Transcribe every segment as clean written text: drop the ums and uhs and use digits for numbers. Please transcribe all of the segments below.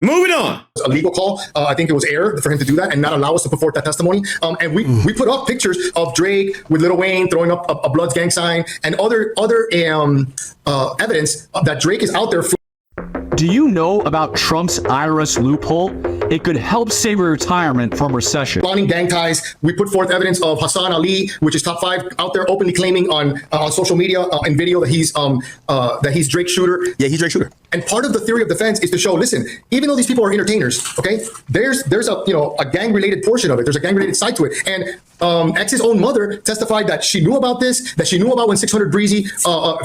Moving on. A legal call. I think it was error for him to do that and not allow us to put forth that testimony. And we put up pictures of Drake with Lil Wayne throwing up a Bloods gang sign and other evidence that Drake is out there. Do you know about Trump's IRS loophole? It could help save your retirement from recession. Flaunting gang ties. We put forth evidence of Hassan Ali, which is top 5 out there, openly claiming on social media and video that he's Drake's shooter. Yeah, he's Drake's shooter. And part of the theory of defense is to show, listen, even though these people are entertainers, okay, there's a gang related portion of it. There's a gang related side to it. And X's own mother testified that she knew about this, that she knew about when 600 Breezy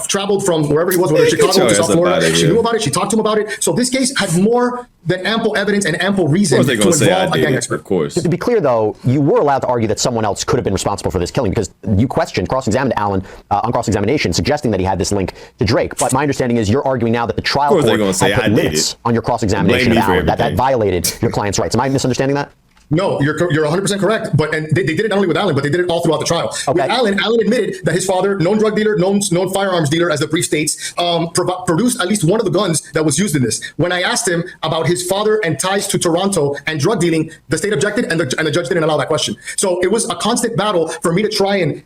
traveled from wherever he was, whether Chicago to South Florida. She knew about it. She talked to him about it. So this case had more than ample evidence and ample reason to involve a gang expert. Of course. To be clear, though, you were allowed to argue that someone else could have been responsible for this killing because you questioned, cross-examined Allen on cross-examination, suggesting that he had this link to Drake. But my understanding is you're arguing now that the trial court had put limits on your cross-examination of Allen, that violated your client's rights. Am I misunderstanding that? No, you're 100% correct. And they did it not only with Allen, but they did it all throughout the trial. Okay. With Allen admitted that his father, known drug dealer, known firearms dealer, as the brief states, produced at least one of the guns that was used in this. When I asked him about his father and ties to Toronto and drug dealing, the state objected, and the judge didn't allow that question. So it was a constant battle for me to try and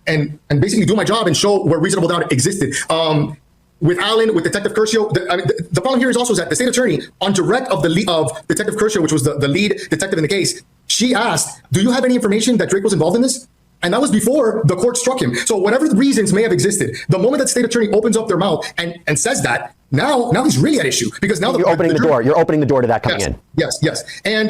basically do my job and show where reasonable doubt existed. With Allen, with Detective Curcio, the problem here is also that the state attorney, on direct of Detective Curcio, which was the lead detective in the case, she asked, do you have any information that Drake was involved in this? And that was before the court struck him. So whatever the reasons may have existed, the moment that state attorney opens up their mouth and says that, now he's really at issue because now you're opening the door. You're opening the door to that coming in. Yes. And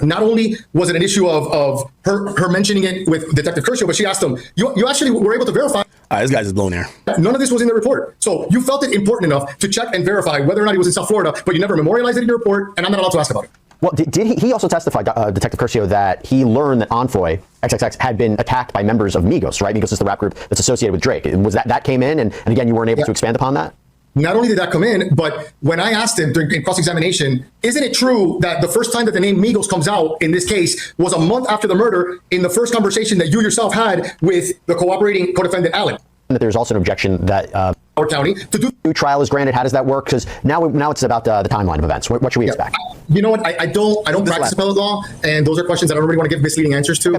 not only was it an issue of her mentioning it with Detective Curcio, but she asked him, you actually were able to verify. This guy's just blown air. None of this was in the report. So you felt it important enough to check and verify whether or not he was in South Florida, but you never memorialized it in your report, and I'm not allowed to ask about it. Well, did he also testified, Detective Curcio, that he learned that Envoy XXX had been attacked by members of Migos, right? Migos is the rap group that's associated with Drake. Was that came in, and again, you weren't able to expand upon that? Not only did that come in, but when I asked him in cross-examination, isn't it true that the first time that the name Migos comes out in this case was a month after the murder in the first conversation that you yourself had with the cooperating co-defendant Allen? That there's also an objection that our county to do new trial is granted. How does that work? Because now it's about the timeline of events. What should we expect? You know what? I don't practice appellate law, and those are questions I don't really want to give misleading answers to.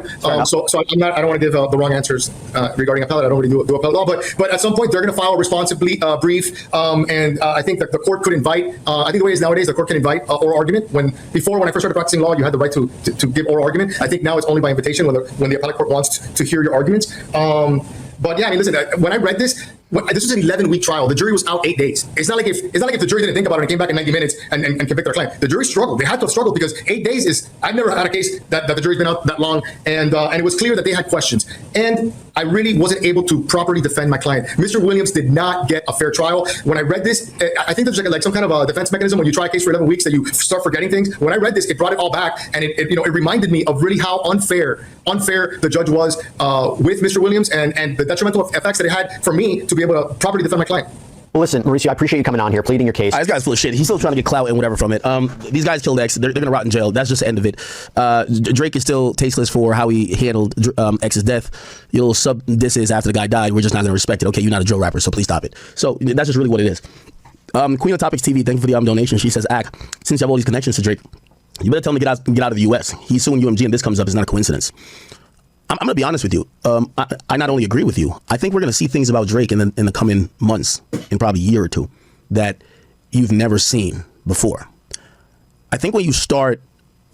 So I don't want to give the wrong answers regarding appellate. I don't really do appellate law, but at some point they're going to file a responsibly brief, and I think that the court could invite. I think the way it is nowadays, the court can invite oral argument. When I first started practicing law, you had the right to give oral argument. I think now it's only by invitation when the appellate court wants to hear your arguments. But yeah, I mean, listen, when I read this was an 11-week trial. The jury was out 8 days. It's not like if the jury didn't think about it and came back in 90 minutes and convict their client. The jury struggled. They had to have struggled because 8 days is, I've never had a case that the jury's been out that long. And it was clear that they had questions. And I really wasn't able to properly defend my client. Mr. Williams did not get a fair trial. When I read this, I think there's like some kind of a defense mechanism when you try a case for 11 weeks that you start forgetting things. When I read this, it brought it all back. And it reminded me of really how unfair the judge was with Mr. Williams and the detrimental effects that it had for me to be able to properly defend my client. Well, listen, Mauricio, I appreciate you coming on here, pleading your case. This guy's full of shit. He's still trying to get clout and whatever from it. These guys killed X. They're going to rot in jail. That's just the end of it. Drake is still tasteless for how he handled X's death. Your little sub disses after the guy died, we're just not going to respect it. Okay, you're not a drill rapper, so please stop it. So that's just really what it is. Queen of Topics TV, thank you for the donation. She says, since you have all these connections to Drake, you better tell him to get out of the U.S. He's suing UMG, and this comes up. It's not a coincidence. I'm going to be honest with you. I not only agree with you, I think we're going to see things about Drake in the coming months, in probably a year or two, that you've never seen before. I think when you start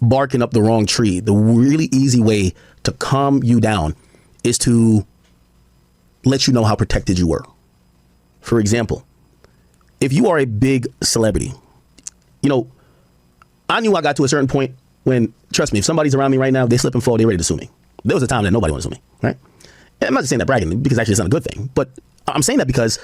barking up the wrong tree, the really easy way to calm you down is to let you know how protected you were. For example, if you are a big celebrity, I knew I got to a certain point when, trust me, if somebody's around me right now, they slip and fall, they're ready to sue me. There was a time that nobody wanted to sue me, right? And I'm not just saying that bragging, because actually it's not a good thing, but I'm saying that because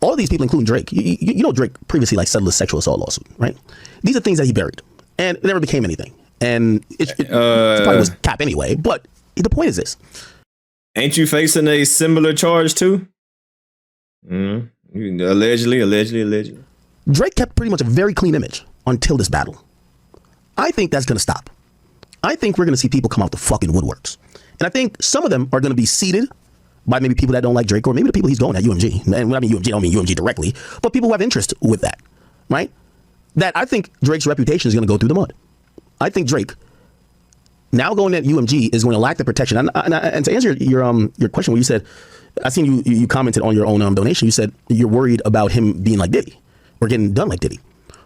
all of these people, including Drake, you know Drake previously settled a sexual assault lawsuit, right? These are things that he buried, and it never became anything. And it probably was cap anyway, but the point is this. Ain't you facing a similar charge too? Allegedly. Drake kept pretty much a very clean image until this battle. I think that's going to stop. I think we're going to see people come out the fucking woodworks. And I think some of them are going to be seeded by maybe people that don't like Drake, or maybe the people he's going at UMG. And when I mean UMG, I don't mean UMG directly, but people who have interest with that, right? that I think Drake's reputation is going to go through the mud. I think Drake now going at UMG is going to lack the protection. And to answer your question, where you said, I seen you commented on your own donation. You said you're worried about him being like Diddy or getting done like Diddy.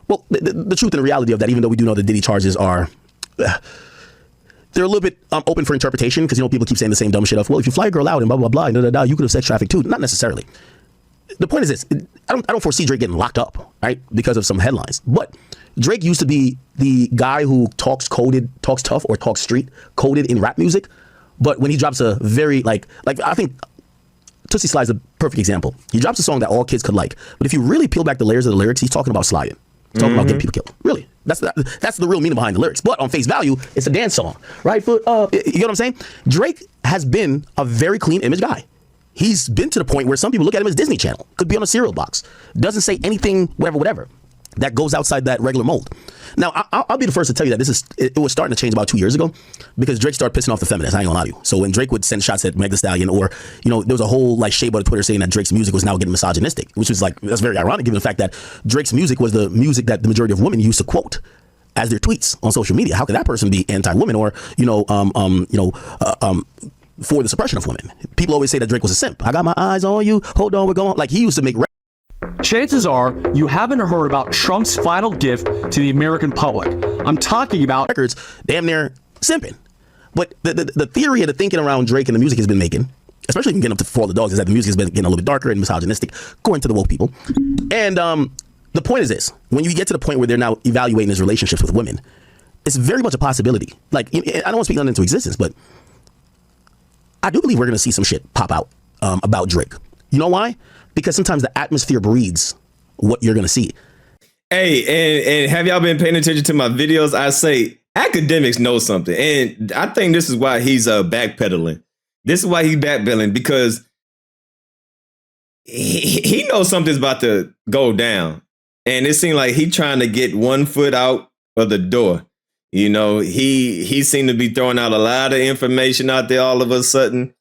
Well, the truth and the reality of that, even though we do know the Diddy charges are, they're a little bit open for interpretation, because, you know, people keep saying the same dumb shit of, well, if you fly a girl out and blah, blah, blah, and da, da, da, you could have sex trafficked too. Not necessarily. The point is this, I don't foresee Drake getting locked up, right, because of some headlines. But Drake used to be the guy who talks tough or talks street coded in rap music. But when he drops a very, like I think Tootsie Slide's a perfect example. He drops a song that all kids could like. But if you really peel back the layers of the lyrics, he's talking about sliding. He's talking about getting people killed. Really. That's the real meaning behind the lyrics. But on face value, it's a dance song. Right foot up. You know what I'm saying? Drake has been a very clean image guy. He's been to the point where some people look at him as Disney Channel. Could be on a cereal box. Doesn't say anything, whatever, that goes outside that regular mold. Now, I'll be the first to tell you that it was starting to change about 2 years ago, because Drake started pissing off the feminists. I ain't gonna lie to you. So when Drake would send shots at Meg Thee Stallion, or, you know, there was a whole like shade on Twitter saying that Drake's music was now getting misogynistic, which was like, that's very ironic given the fact that Drake's music was the music that the majority of women used to quote as their tweets on social media. How could that person be anti-woman or, for the suppression of women? People always say that Drake was a simp. I got my eyes on you. Hold on, we're going. Like, he used to make. Chances are you haven't heard about Trump's final gift to the American public. I'm talking about records, damn near simping. But the theory and the thinking around Drake and the music has been making, especially getting up to For All the Dogs, is that the music has been getting a little bit darker and misogynistic, according to the woke people. And the point is this: when you get to the point where they're now evaluating his relationships with women, it's very much a possibility. Like, I don't want to speak nothing into existence, but I do believe we're going to see some shit pop out about Drake. You know why? Because sometimes the atmosphere breeds what you're going to see. Hey, and have y'all been paying attention to my videos? I say Akademiks know something. And I think this is why he's backpedaling. This is why he's backpedaling, because he knows something's about to go down. And it seemed like he's trying to get one foot out of the door. You know, he seemed to be throwing out a lot of information out there all of a sudden.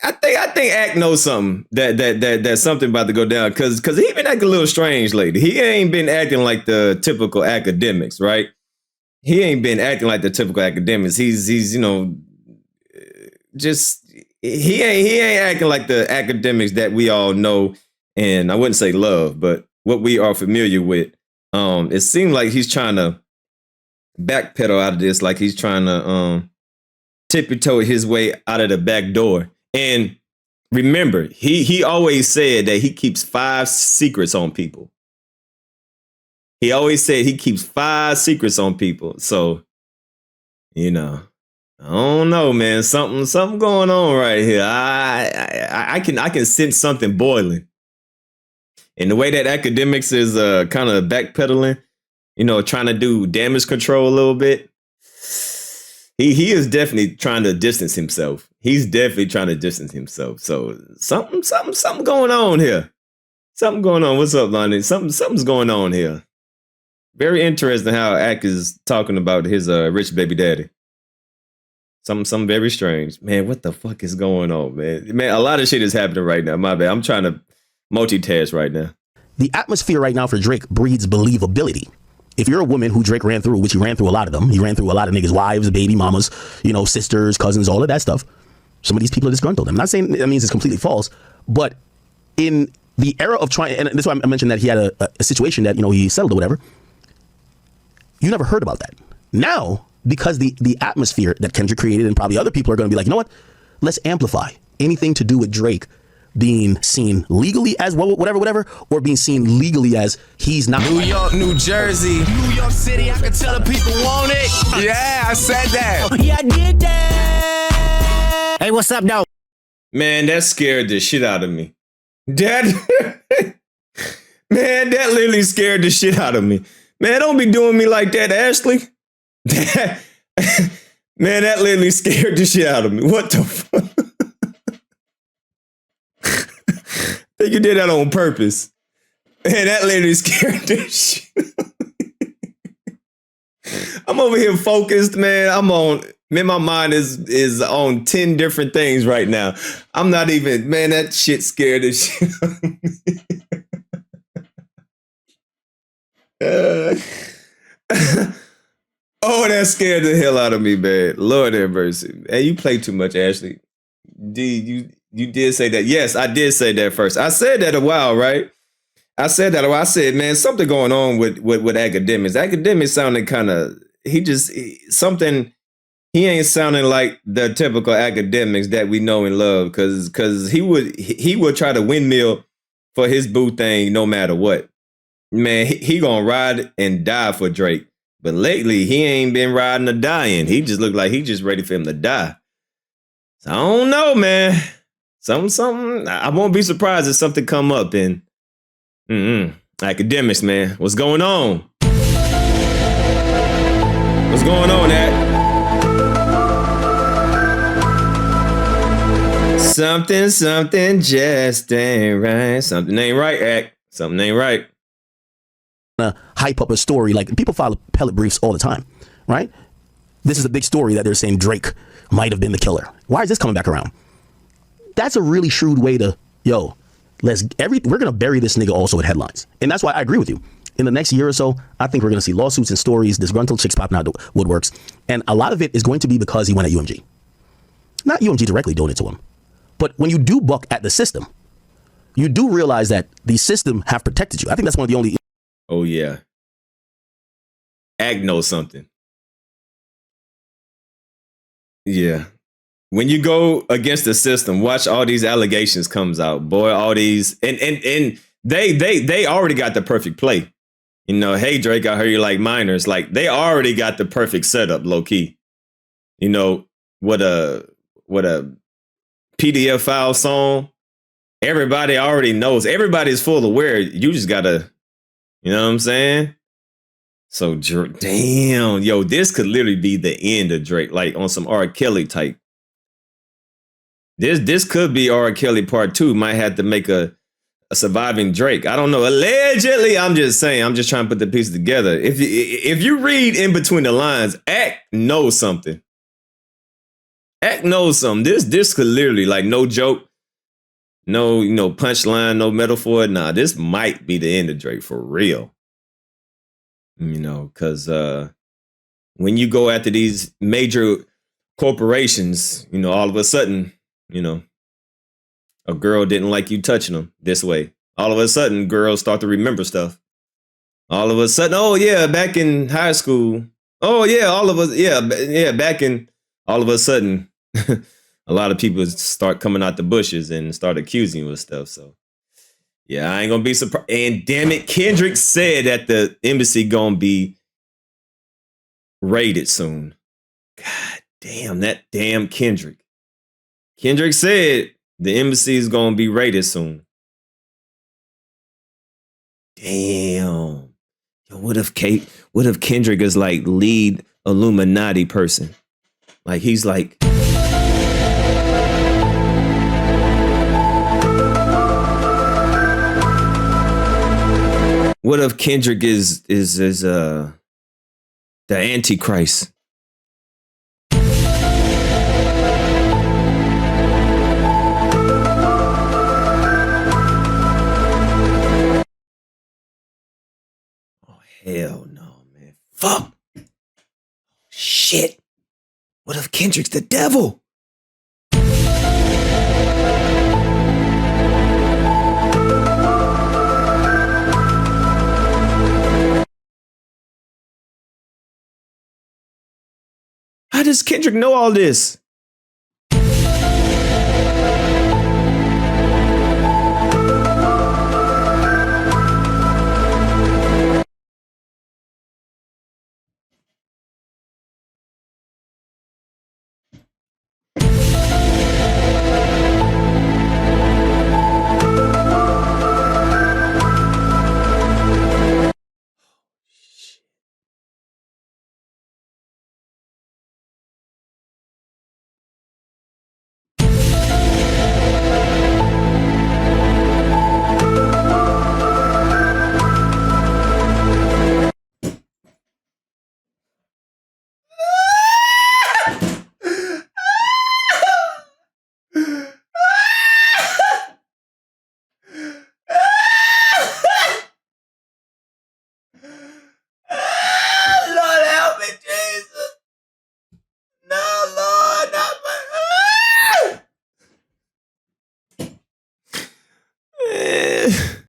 I think Ak knows something that something about to go down, because he been acting a little strange lately. He ain't been acting like the typical Akademiks, right? He ain't been acting like the typical Akademiks. He's you know, just he ain't acting like the Akademiks that we all know, and I wouldn't say love, but what we are familiar with. It seemed like he's trying to backpedal out of this, like he's trying to tippy-toe his way out of the back door. And remember, he always said that he keeps 5 secrets on people. He always said he keeps 5 secrets on people. So, you know, I don't know, man. Something going on right here. I can sense something boiling. And the way that Akademiks is kind of backpedaling, you know, trying to do damage control a little bit. He is definitely trying to distance himself. He's definitely trying to distance himself. So something going on here. Something going on. What's up, Lonnie? Something's going on here. Very interesting how Ak is talking about his rich baby daddy. Something very strange. Man, what the fuck is going on, man? Man, a lot of shit is happening right now. My bad. I'm trying to multitask right now. The atmosphere right now for Drake breeds believability. If you're a woman who Drake ran through, which he ran through a lot of them, he ran through a lot of niggas' wives, baby mamas, you know, sisters, cousins, all of that stuff. Some of these people are disgruntled. I'm not saying that means it's completely false, but in the era of trying, and this is why I mentioned that he had a situation that, you know, he settled or whatever. You never heard about that. Now, because the atmosphere that Kendrick created, and probably other people are going to be like, you know what? Let's amplify anything to do with Drake being seen legally as whatever, or being seen legally as he's not. New York, New Jersey, New York City, I can tell the people want it. Yeah, I said that. Oh, yeah, I did that. Hey, what's up, though? Man, that scared the shit out of me. Man, that literally scared the shit out of me. Man, don't be doing me like that, Ashley. Man, that literally scared the shit out of me. What the fuck? Think you did that on purpose. Man, that literally scared the shit out of me. I'm over here focused, man. My mind is on 10 different things right now. I'm not even, man, that shit scared the shit out of me. Oh, that scared the hell out of me, man. Lord have mercy. Hey, you play too much, Ashley. D, you did say that. Yes, I did say that first. I said that a while, right? I said that a while. I said, man, something going on with Akademiks. Akademiks sounding kind of, something, he ain't sounding like the typical Akademiks that we know and love, because he would try to windmill for his boo thing no matter what. Man, he gonna ride and die for Drake. But lately, he ain't been riding or dying. He just looked like he just ready for him to die. So I don't know, man. Something. I won't be surprised if something come up. And Akademiks, man, what's going on? What's going on, Ak? Something just ain't right. Something ain't right, Ak. Something ain't right. Hype up a story. Like, people file appellate briefs all the time, right? This is a big story that they're saying Drake might have been the killer. Why is this coming back around? That's a really shrewd way to, we're gonna bury this nigga also with headlines. And that's why I agree with you. In the next year or so, I think we're gonna see lawsuits and stories, disgruntled chicks popping out the woodworks. And a lot of it is going to be because he went at UMG. Not UMG directly doing it to him. But when you do buck at the system, you do realize that the system have protected you. I think that's one of the only. Oh, yeah. Ak knows something. Yeah. When you go against the system, watch all these allegations comes out. Boy, all these. And they already got the perfect play. You know, hey, Drake, I heard you like minors. Like, they already got the perfect setup, low key. You know, what a PDF file song. Everybody already knows. Everybody's full aware. You just gotta. You know what I'm saying? So, damn, yo, this could literally be the end of Drake, like on some R. Kelly type. This could be R. Kelly part 2. Might have to make a surviving Drake. I don't know. Allegedly, I'm just saying. I'm just trying to put the pieces together. If you read in between the lines, Ak knows something. Ak knows something. This could literally, like, no joke. No, punchline, no metaphor. Nah, this might be the end of Drake for real. You know, because when you go after these major corporations, all of a sudden, a girl didn't like you touching them this way. All of a sudden, girls start to remember stuff. All of a sudden, oh, yeah, back in high school. Oh, yeah, all of us. Yeah, back in all of a sudden. A lot of people start coming out the bushes and start accusing you of stuff. So, yeah, I ain't gonna be surprised. And damn it, Kendrick said that the embassy gonna be raided soon. God damn, that damn Kendrick. Kendrick said the embassy is gonna be raided soon. Damn. Yo, what if Kendrick is like lead Illuminati person? Like, he's like. What if Kendrick is the Antichrist? Oh, hell no, man. Fuck. Shit. What if Kendrick's the devil? How does Kendrick know all this? What?